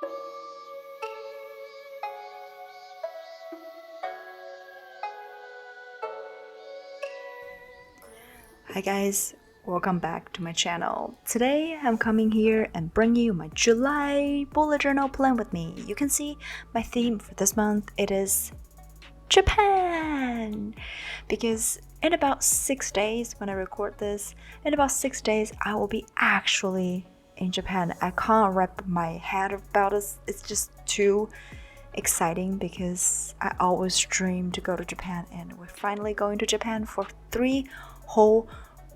Hi guys, welcome back to my channel. Today I'm coming here and bring you my July bullet journal plan with me. You can see my theme for this month, it is Japan! Because in about 6 days, when I record this, in about 6 days I will be actually in Japan. I can't wrap my head about this, it's just too exciting because I always dream to go to Japan, and we're finally going to Japan for 3 whole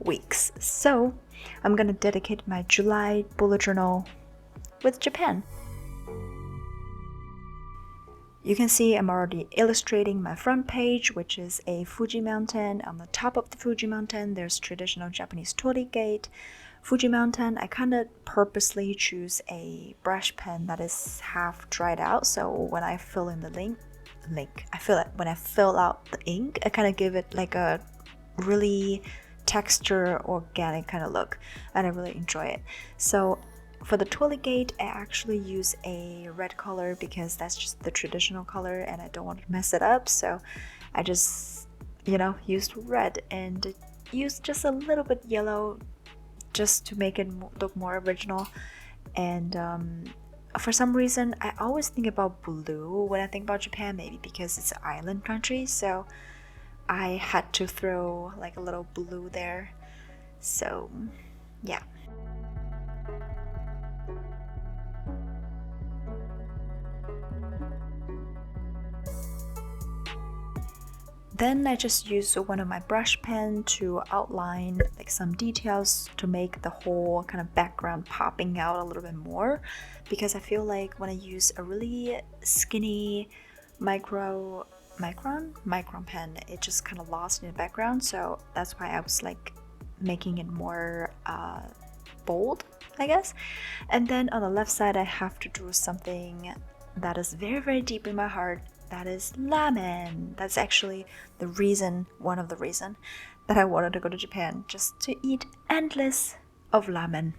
weeks. So I'm gonna dedicate my July bullet journal with Japan. You can see I'm already illustrating my front page, which is a Fuji mountain. On the top of the Fuji mountain, there's traditional Japanese Torii gate. Fuji mountain, I kind of purposely choose a brush pen that is half dried out, so when I fill in the when I fill out the ink, I kind of give it like a really texture organic kind of look, and I really enjoy it. So for the Torii gate, I actually use a red color because that's just the traditional color and I don't want to mess it up, so I just used red and used just a little bit yellow just to make it look more original. And for some reason I always think about blue when I think about Japan, maybe because it's an island country, so I had to throw like a little blue there. So yeah. Then I just use one of my brush pen to outline like some details to make the whole kind of background popping out a little bit more, because I feel like when I use a really skinny micron pen, it just kind of lost in the background. So that's why I was like making it more bold, I guess. And then on the left side I have to draw something that is very, very deep in my heart. That is ramen. That's actually one of the reason that I wanted to go to Japan, just to eat endless of ramen.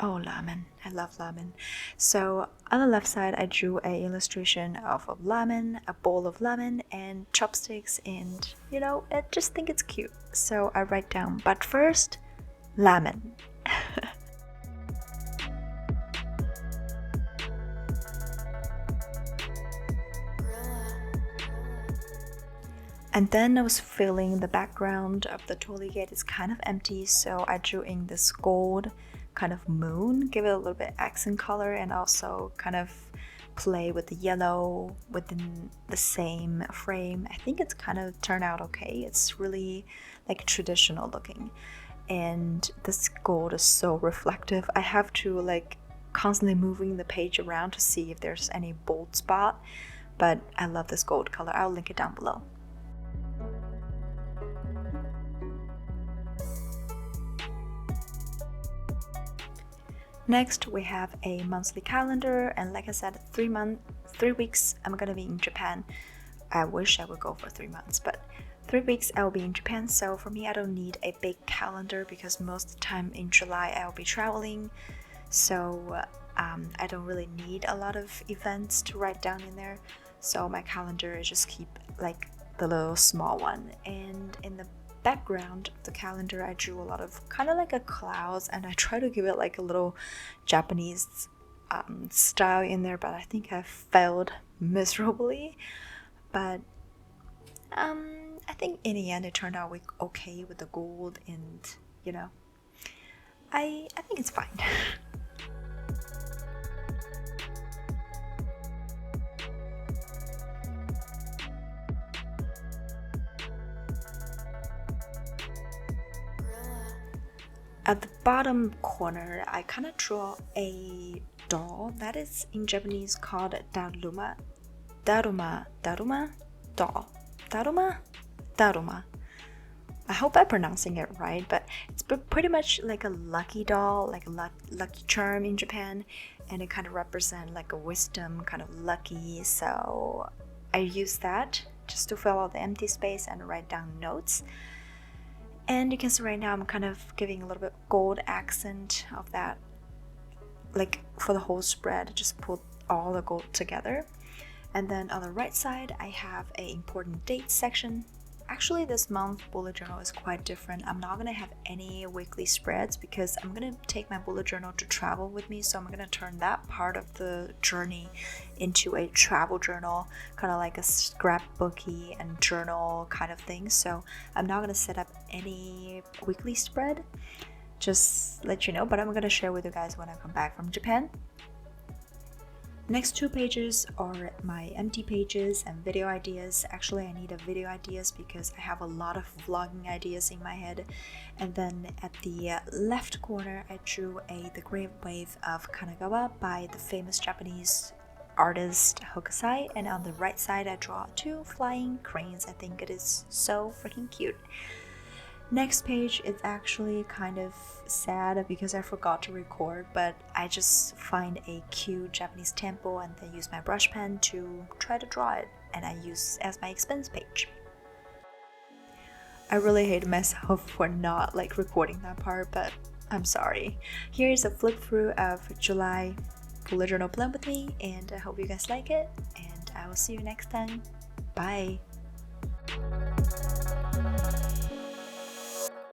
Oh, ramen. I love ramen. So on the left side, I drew a illustration of a ramen, a bowl of ramen, and chopsticks, and I just think it's cute. So I write down, but first, ramen. And then I was feeling the background of the Torii gate is kind of empty, so I drew in this gold kind of moon, give it a little bit accent color, and also kind of play with the yellow within the same frame. I think it's kind of turned out okay. It's really like traditional looking, and this gold is so reflective. I have to like constantly moving the page around to see if there's any bold spot, but I love this gold color. I'll link it down below. Next, we have a monthly calendar, and like I said, 3 weeks I'm gonna be in Japan. I wish I would go for 3 months, but 3 weeks I will be in Japan. So for me, I don't need a big calendar because most of the time in July I will be traveling. So I don't really need a lot of events to write down in there. So my calendar is just keep like the little small one, and in the background of the calendar I drew a lot of kind of like a clouds, and I try to give it like a little Japanese style in there, but I think I failed miserably. But I think in the end it turned out okay with the gold, and I think it's fine. At the bottom corner, I kind of draw a doll that is in Japanese called daruma. Doll. Daruma. I hope I'm pronouncing it right, but it's pretty much like a lucky doll, like a lucky charm in Japan, and it kind of represents like a wisdom, kind of lucky. So I use that just to fill out the empty space and write down notes. And you can see right now I'm kind of giving a little bit gold accent of that like for the whole spread, just put all the gold together. And then on the right side, I have a important dates section. Actually, this month bullet journal is quite different. I'm not gonna have any weekly spreads because I'm gonna take my bullet journal to travel with me, so I'm gonna turn that part of the journey into a travel journal, kind of like a scrapbooky and journal kind of thing. So I'm not gonna set up any weekly spread, just let you know, but I'm gonna share with you guys when I come back from Japan. Next two pages are my empty pages and video ideas. Actually, I need a video ideas because I have a lot of vlogging ideas in my head. And then at the left corner, I drew The Great Wave of Kanagawa by the famous Japanese artist Hokusai. And on the right side, I draw two flying cranes. I think it is so freaking cute. Next page is actually kind of sad because I forgot to record, but I just find a cute Japanese temple and then use my brush pen to try to draw it, and I use as my expense page. I really hate myself for not recording that part, but I'm sorry. Here is a flip through of July bullet journal blend with me, and I hope you guys like it, and I will see you next time. Bye!